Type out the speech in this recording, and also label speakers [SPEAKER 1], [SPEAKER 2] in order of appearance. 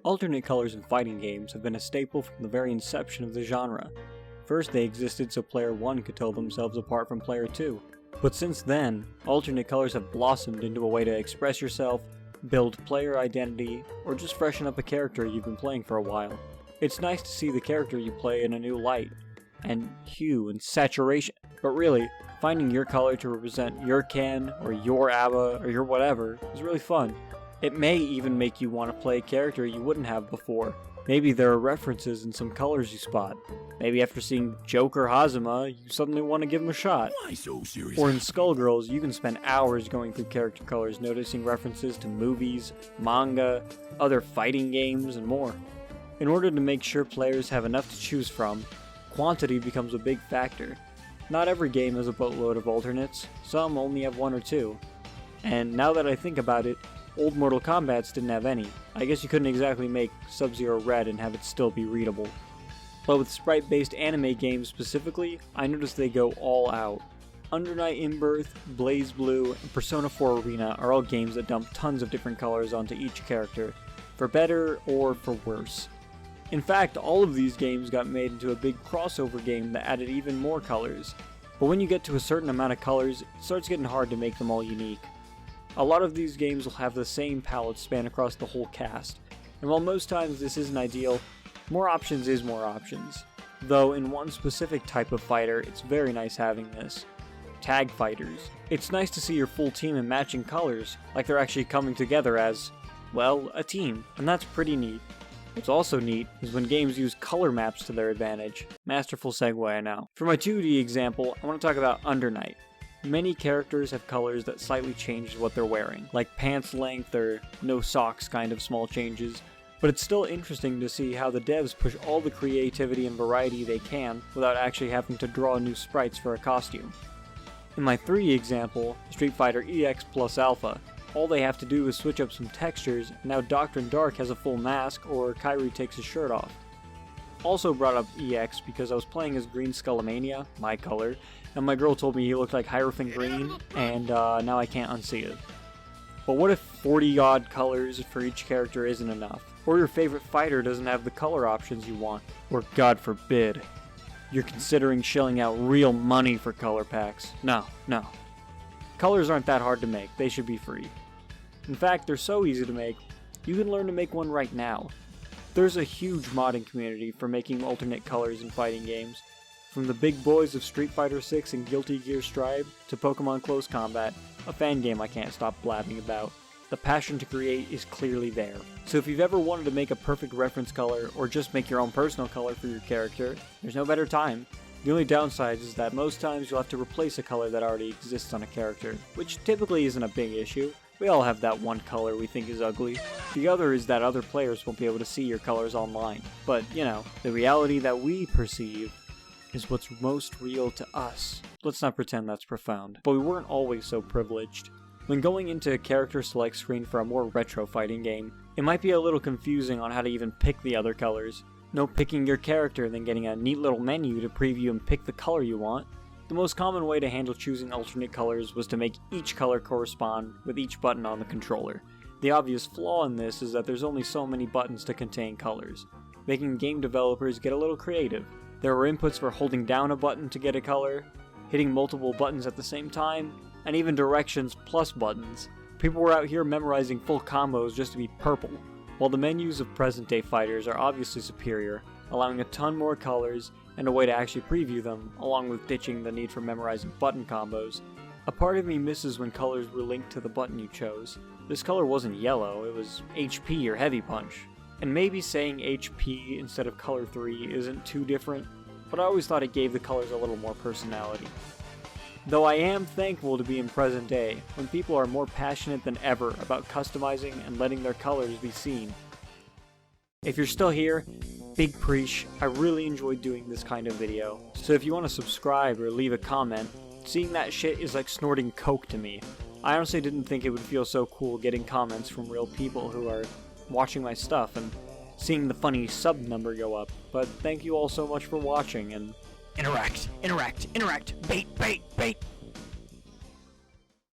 [SPEAKER 1] Alternate colors in fighting games have been a staple from the very inception of the genre. First they existed so player 1 could tell themselves apart from player 2. But since then, alternate colors have blossomed into a way to express yourself, build player identity, or just freshen up a character you've been playing for a while. It's nice to see the character you play in a new light, and hue and saturation, but really, finding your color to represent your Ken, or your Abba, or your whatever is really fun. It may even make you want to play a character you wouldn't have before. Maybe there are references in some colors you spot. Maybe after seeing Joker Hazama, you suddenly want to give him a shot.
[SPEAKER 2] Why so serious?
[SPEAKER 1] Or in Skullgirls, you can spend hours going through character colors, noticing references to movies, manga, other fighting games, and more. In order to make sure players have enough to choose from, quantity becomes a big factor. Not every game has a boatload of alternates, some only have one or two. And now that I think about it, old Mortal Kombat's didn't have any. I guess you couldn't exactly make Sub-Zero red and have it still be readable. But with sprite-based anime games specifically, I noticed they go all out. Under Night In-Birth, BlazBlue, and Persona 4 Arena are all games that dump tons of different colors onto each character, for better or for worse. In fact, all of these games got made into a big crossover game that added even more colors. But when you get to a certain amount of colors, it starts getting hard to make them all unique. A lot of these games will have the same palette span across the whole cast, and while most times this isn't ideal, more options is more options. Though in one specific type of fighter, it's very nice having this. Tag fighters. It's nice to see your full team in matching colors, like they're actually coming together as, well, a team, and that's pretty neat. What's also neat is when games use color maps to their advantage. Masterful segue, I know. For my 2D example, I want to talk about Under Night. Many characters have colors that slightly change what they're wearing, like pants length or no socks kind of small changes, but it's still interesting to see how the devs push all the creativity and variety they can without actually having to draw new sprites for a costume. In my 3D example, Street Fighter EX plus Alpha, all they have to do is switch up some textures, and now Doctrine Dark has a full mask or Kairi takes his shirt off. Also brought up EX because I was playing as Green Skullomania, my color, and my girl told me he looked like Hierophant Green, and now I can't unsee it. But what if 40 odd colors for each character isn't enough? Or your favorite fighter doesn't have the color options you want? Or God forbid, you're considering shelling out real money for color packs. No. Colors aren't that hard to make, they should be free. In fact, they're so easy to make, you can learn to make one right now. There's a huge modding community for making alternate colors in fighting games. From the big boys of Street Fighter 6 and Guilty Gear Strive to Pokemon Close Combat, a fan game I can't stop blabbing about. The passion to create is clearly there. So if you've ever wanted to make a perfect reference color or just make your own personal color for your character, there's no better time. The only downside is that most times you'll have to replace a color that already exists on a character, which typically isn't a big issue. We all have that one color we think is ugly. The other is that other players won't be able to see your colors online. But, the reality that we perceive is what's most real to us. Let's not pretend that's profound. But we weren't always so privileged. When going into a character select screen for a more retro fighting game, it might be a little confusing on how to even pick the other colors. No picking your character, then getting a neat little menu to preview and pick the color you want. The most common way to handle choosing alternate colors was to make each color correspond with each button on the controller. The obvious flaw in this is that there's only so many buttons to contain colors, making game developers get a little creative. There were inputs for holding down a button to get a color, hitting multiple buttons at the same time, and even directions plus buttons. People were out here memorizing full combos just to be purple. While the menus of present-day fighters are obviously superior, allowing a ton more colors and a way to actually preview them, along with ditching the need for memorizing button combos, a part of me misses when colors were linked to the button you chose. This color wasn't yellow, it was HP or Heavy Punch. And maybe saying HP instead of color 3 isn't too different, but I always thought it gave the colors a little more personality. Though I am thankful to be in present day, when people are more passionate than ever about customizing and letting their colors be seen. If you're still here, big preach, I really enjoyed doing this kind of video, so if you want to subscribe or leave a comment, seeing that shit is like snorting coke to me. I honestly didn't think it would feel so cool getting comments from real people who are watching my stuff and seeing the funny sub number go up, but thank you all so much for watching and
[SPEAKER 2] Interact, bait.